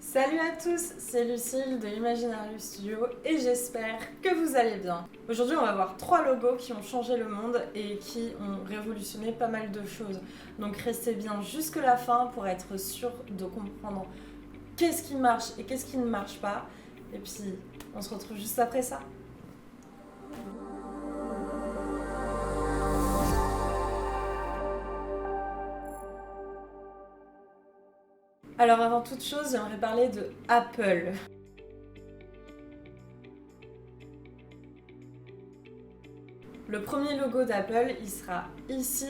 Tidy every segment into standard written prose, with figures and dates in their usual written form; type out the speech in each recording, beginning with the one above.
Salut à tous, c'est Lucille de Imaginarium Studio et j'espère que vous allez bien. Aujourd'hui on va voir 3 logos qui ont changé le monde et qui ont révolutionné pas mal de choses. Donc restez bien jusque la fin pour être sûr de comprendre qu'est-ce qui marche et qu'est-ce qui ne marche pas. Et puis on se retrouve juste après ça. Alors avant toute chose, j'aimerais parler de Apple. Le premier logo d'Apple, il sera ici.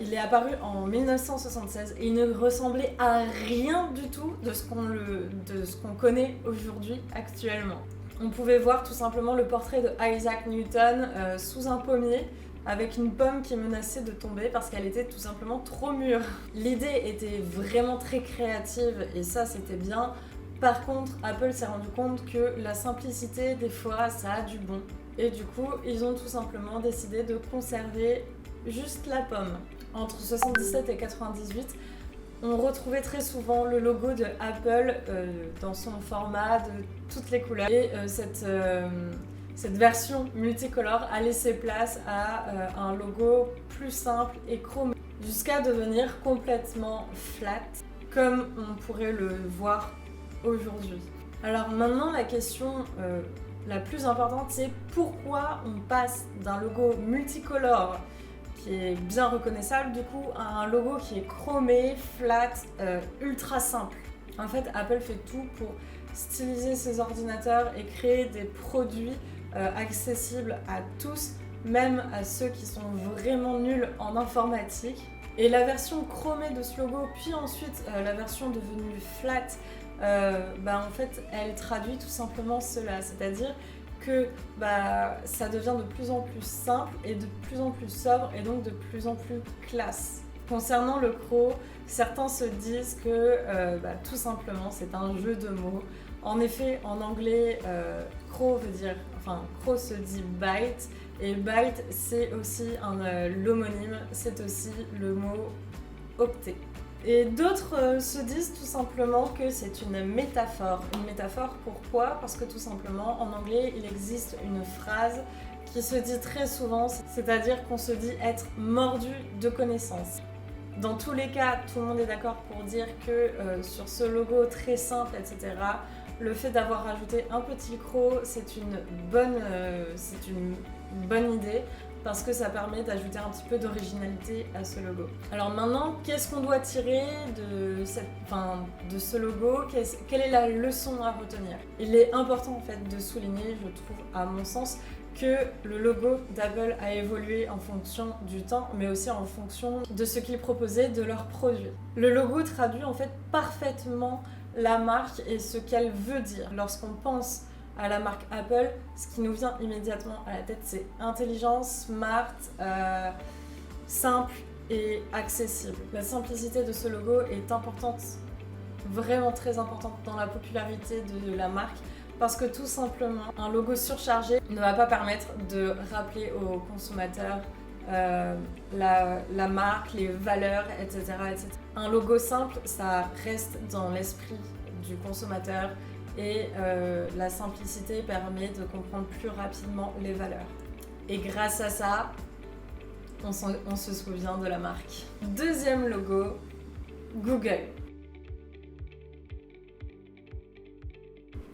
Il est apparu en 1976 et il ne ressemblait à rien du tout de ce qu'on connaît aujourd'hui actuellement. On pouvait voir tout simplement le portrait de Isaac Newton sous un pommier avec une pomme qui menaçait de tomber parce qu'elle était tout simplement trop mûre. L'idée était vraiment très créative et ça c'était bien. Par contre, Apple s'est rendu compte que la simplicité des fois ça a du bon. Et du coup, ils ont tout simplement décidé de conserver juste la pomme. Entre 77 et 98, on retrouvait très souvent le logo de Apple dans son format de toutes les couleurs. Et cette version multicolore a laissé place à un logo plus simple et chromé, jusqu'à devenir complètement flat, comme on pourrait le voir aujourd'hui. Alors maintenant, la question la plus importante, c'est pourquoi on passe d'un logo multicolore qui est bien reconnaissable du coup à un logo qui est chromé, flat, ultra simple. En fait, Apple fait tout pour styliser ses ordinateurs et créer des produits accessibles à tous, même à ceux qui sont vraiment nuls en informatique. Et la version chromée de ce logo, puis ensuite la version devenue flat, en fait, elle traduit tout simplement cela, c'est-à-dire que ça devient de plus en plus simple et de plus en plus sobre et donc de plus en plus classe. Concernant le croc, certains se disent que tout simplement c'est un jeu de mots. En effet, en anglais, croc se dit bite, et bite c'est aussi l'homonyme, c'est aussi le mot octet. Et d'autres se disent tout simplement que c'est une métaphore. Une métaphore pourquoi ? Parce que tout simplement en anglais il existe une phrase qui se dit très souvent, c'est-à-dire qu'on se dit être mordu de connaissances. Dans tous les cas, tout le monde est d'accord pour dire que sur ce logo très simple, etc., le fait d'avoir rajouté un petit croc, c'est une bonne idée parce que ça permet d'ajouter un petit peu d'originalité à ce logo. Alors maintenant, qu'est-ce qu'on doit tirer de ce logo ? Quelle est la leçon à retenir ? Il est important en fait de souligner, je trouve, à mon sens, que le logo d'Apple a évolué en fonction du temps, mais aussi en fonction de ce qu'ils proposaient de leurs produits. Le logo traduit en fait parfaitement la marque et ce qu'elle veut dire. Lorsqu'on pense à la marque Apple, ce qui nous vient immédiatement à la tête, c'est intelligent, smart, simple et accessible. La simplicité de ce logo est importante, vraiment très importante dans la popularité de la marque, parce que tout simplement, un logo surchargé ne va pas permettre de rappeler aux consommateurs la marque, les valeurs, etc., etc. Un logo simple, ça reste dans l'esprit du consommateur et la simplicité permet de comprendre plus rapidement les valeurs. Et grâce à ça, on se souvient de la marque. Deuxième logo, Google.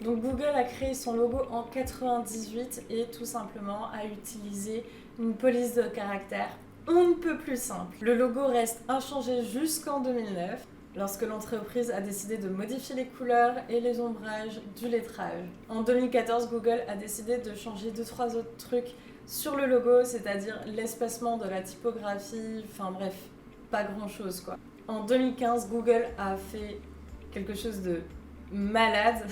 Donc Google a créé son logo en 98 et tout simplement a utilisé une police de caractère on ne peut plus simple. Le logo reste inchangé jusqu'en 2009, lorsque l'entreprise a décidé de modifier les couleurs et les ombrages du lettrage. En 2014, Google a décidé de changer 2-3 autres trucs sur le logo, c'est-à-dire l'espacement de la typographie, enfin bref, pas grand-chose quoi. En 2015, Google a fait quelque chose de malade,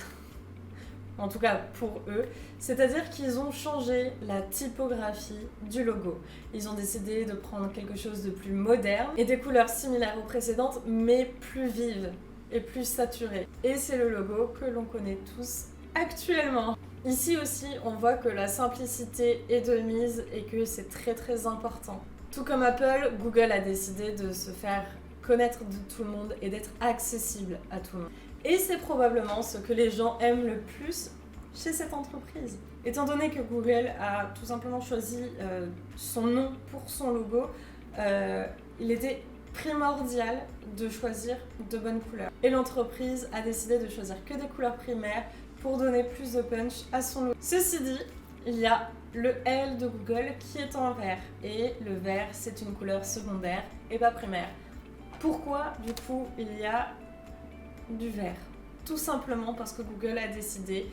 en tout cas pour eux, c'est-à-dire qu'ils ont changé la typographie du logo. Ils ont décidé de prendre quelque chose de plus moderne et des couleurs similaires aux précédentes, mais plus vives et plus saturées. Et c'est le logo que l'on connaît tous actuellement. Ici aussi, on voit que la simplicité est de mise et que c'est très très important. Tout comme Apple, Google a décidé de se faire connaître de tout le monde et d'être accessible à tout le monde. Et c'est probablement ce que les gens aiment le plus chez cette entreprise. Étant donné que Google a tout simplement choisi son nom pour son logo, il était primordial de choisir de bonnes couleurs. Et l'entreprise a décidé de choisir que des couleurs primaires pour donner plus de punch à son logo. Ceci dit, il y a le L de Google qui est en vert. Et le vert, c'est une couleur secondaire et pas primaire. Pourquoi, du coup, il y a du vert? Tout simplement parce que Google a décidé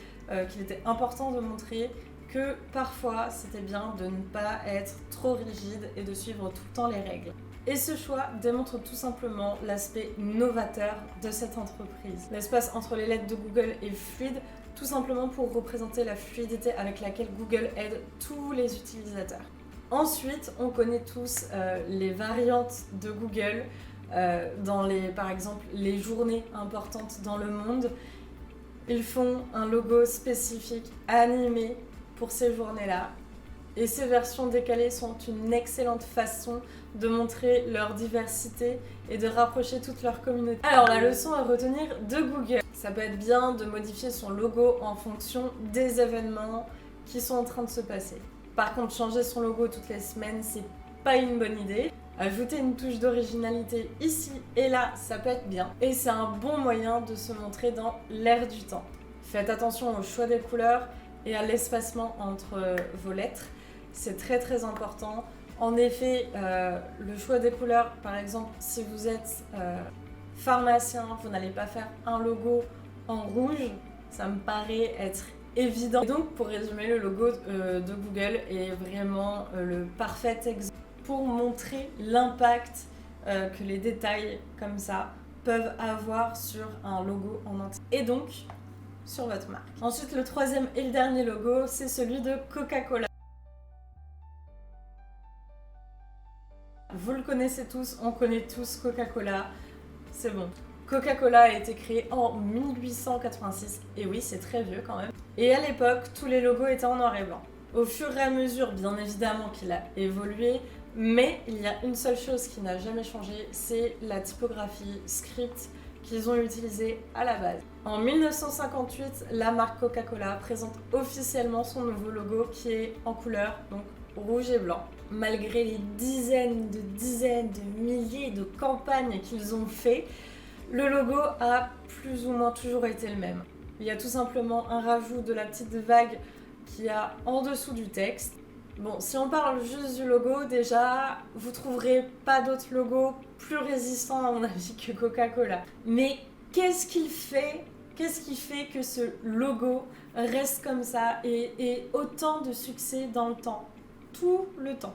qu'il était important de montrer que parfois c'était bien de ne pas être trop rigide et de suivre tout le temps les règles. Et ce choix démontre tout simplement l'aspect novateur de cette entreprise. L'espace entre les lettres de Google est fluide, tout simplement pour représenter la fluidité avec laquelle Google aide tous les utilisateurs. Ensuite, on connaît tous les variantes de Google dans par exemple les journées importantes dans le monde. Ils font un logo spécifique animé pour ces journées-là. Et ces versions décalées sont une excellente façon de montrer leur diversité et de rapprocher toute leur communauté. Alors la leçon à retenir de Google, ça peut être bien de modifier son logo en fonction des événements qui sont en train de se passer. Par contre, changer son logo toutes les semaines, c'est pas une bonne idée. Ajouter une touche d'originalité ici et là, ça peut être bien. Et c'est un bon moyen de se montrer dans l'air du temps. Faites attention au choix des couleurs et à l'espacement entre vos lettres. C'est très très important. En effet, le choix des couleurs, par exemple, si vous êtes pharmacien, vous n'allez pas faire un logo en rouge. Ça me paraît être évident. Et donc, pour résumer, le logo de Google est vraiment le parfait exemple pour montrer l'impact que les détails comme ça peuvent avoir sur un logo en entier. Et donc, sur votre marque. Ensuite, le troisième et le dernier logo, c'est celui de Coca-Cola. Vous le connaissez tous, on connaît tous Coca-Cola, c'est bon. Coca-Cola a été créé en 1886, et oui, c'est très vieux quand même. Et à l'époque, tous les logos étaient en noir et blanc. Au fur et à mesure, bien évidemment qu'il a évolué, mais il y a une seule chose qui n'a jamais changé, c'est la typographie script qu'ils ont utilisée à la base. En 1958, la marque Coca-Cola présente officiellement son nouveau logo qui est en couleur, donc rouge et blanc. Malgré les dizaines de milliers de campagnes qu'ils ont fait, le logo a plus ou moins toujours été le même. Il y a tout simplement un rajout de la petite vague qu'il y a en dessous du texte. Bon, si on parle juste du logo, déjà, vous trouverez pas d'autres logos plus résistants à mon avis que Coca-Cola. Mais qu'est-ce qui fait que ce logo reste comme ça et ait autant de succès dans le temps? Tout le temps.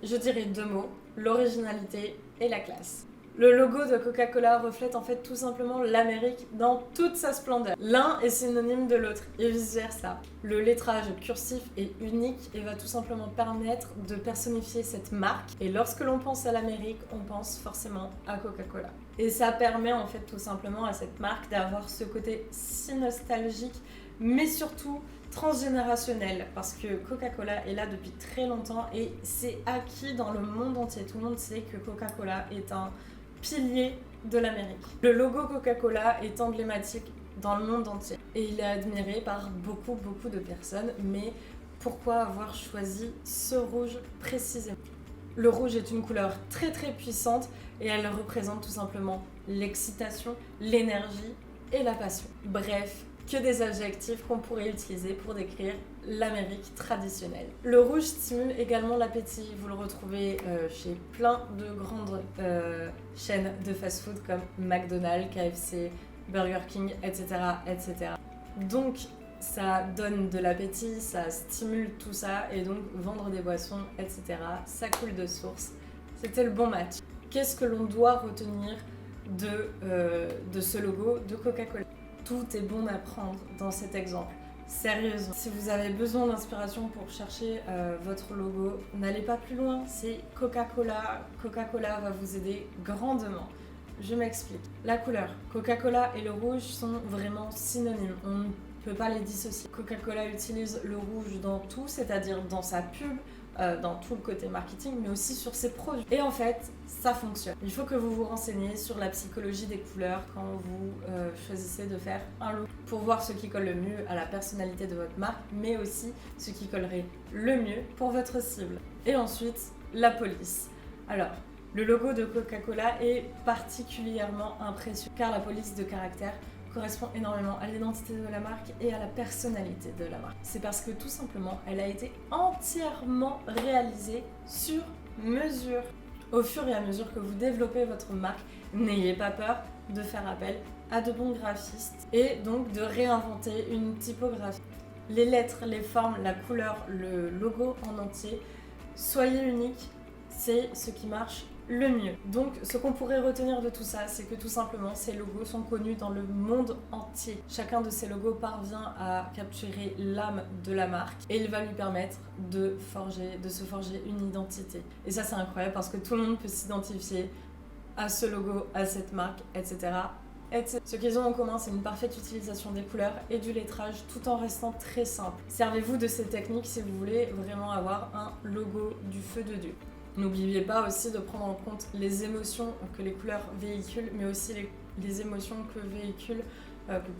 Je dirais deux mots, l'originalité et la classe. Le logo de Coca-Cola reflète en fait tout simplement l'Amérique dans toute sa splendeur. L'un est synonyme de l'autre et vice-versa. Le lettrage cursif est unique et va tout simplement permettre de personnifier cette marque. Et lorsque l'on pense à l'Amérique, on pense forcément à Coca-Cola. Et ça permet en fait tout simplement à cette marque d'avoir ce côté si nostalgique, mais surtout transgénérationnel, parce que Coca-Cola est là depuis très longtemps et c'est acquis dans le monde entier. Tout le monde sait que Coca-Cola est un pilier de l'Amérique. Le logo Coca-Cola est emblématique dans le monde entier et il est admiré par beaucoup de personnes. Mais pourquoi avoir choisi ce rouge précisément? Le rouge est une couleur très puissante et elle représente tout simplement l'excitation, l'énergie et la passion. Bref, que des adjectifs qu'on pourrait utiliser pour décrire l'Amérique traditionnelle. Le rouge stimule également l'appétit. Vous le retrouvez chez plein de grandes chaînes de fast-food comme McDonald's, KFC, Burger King, etc. Donc, ça donne de l'appétit, ça stimule tout ça, et donc vendre des boissons, etc. Ça coule de source. C'était le bon match. Qu'est-ce que l'on doit retenir de ce logo de Coca-Cola? Tout est bon à prendre dans cet exemple. Sérieusement, si vous avez besoin d'inspiration pour chercher votre logo, n'allez pas plus loin, c'est Coca-Cola. Coca-Cola va vous aider grandement. Je m'explique. La couleur. Coca-Cola et le rouge sont vraiment synonymes. On ne peut pas les dissocier. Coca-Cola utilise le rouge dans tout, c'est-à-dire dans sa pub, dans tout le côté marketing, mais aussi sur ses produits. Et en fait, ça fonctionne. Il faut que vous vous renseigniez sur la psychologie des couleurs quand vous choisissez de faire un look pour voir ce qui colle le mieux à la personnalité de votre marque, mais aussi ce qui collerait le mieux pour votre cible. Et ensuite, la police. Alors, le logo de Coca-Cola est particulièrement impressionnant car la police de caractère correspond énormément à l'identité de la marque et à la personnalité de la marque. C'est parce que tout simplement, elle a été entièrement réalisée sur mesure. Au fur et à mesure que vous développez votre marque, n'ayez pas peur de faire appel à de bons graphistes et donc de réinventer une typographie. Les lettres, les formes, la couleur, le logo en entier, soyez unique, c'est ce qui marche le mieux. Donc ce qu'on pourrait retenir de tout ça, c'est que tout simplement ces logos sont connus dans le monde entier. Chacun de ces logos parvient à capturer l'âme de la marque et il va lui permettre de se forger une identité. Et ça c'est incroyable parce que tout le monde peut s'identifier à ce logo, à cette marque, etc. Ce qu'ils ont en commun, c'est une parfaite utilisation des couleurs et du lettrage tout en restant très simple. Servez-vous de ces techniques si vous voulez vraiment avoir un logo du feu de Dieu. N'oubliez pas aussi de prendre en compte les émotions que les couleurs véhiculent, mais aussi les émotions que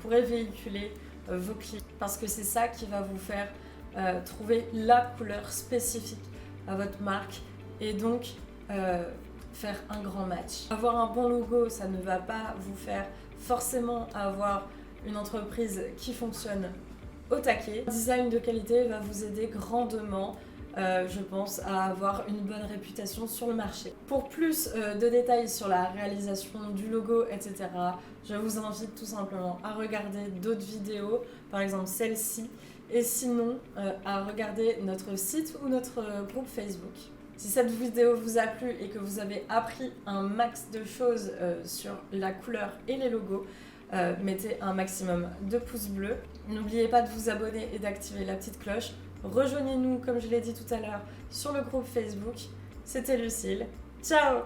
pourraient véhiculer vos clients. Parce que c'est ça qui va vous faire trouver la couleur spécifique à votre marque et donc faire un grand match. Avoir un bon logo, ça ne va pas vous faire forcément avoir une entreprise qui fonctionne au taquet. Le design de qualité va vous aider grandement je pense, à avoir une bonne réputation sur le marché. Pour plus de détails sur la réalisation du logo, etc., je vous invite tout simplement à regarder d'autres vidéos, par exemple celle-ci, et sinon à regarder notre site ou notre groupe Facebook. Si cette vidéo vous a plu et que vous avez appris un max de choses sur la couleur et les logos, mettez un maximum de pouces bleus. N'oubliez pas de vous abonner et d'activer la petite cloche. Rejoignez-nous, comme je l'ai dit tout à l'heure, sur le groupe Facebook. C'était Lucille. Ciao!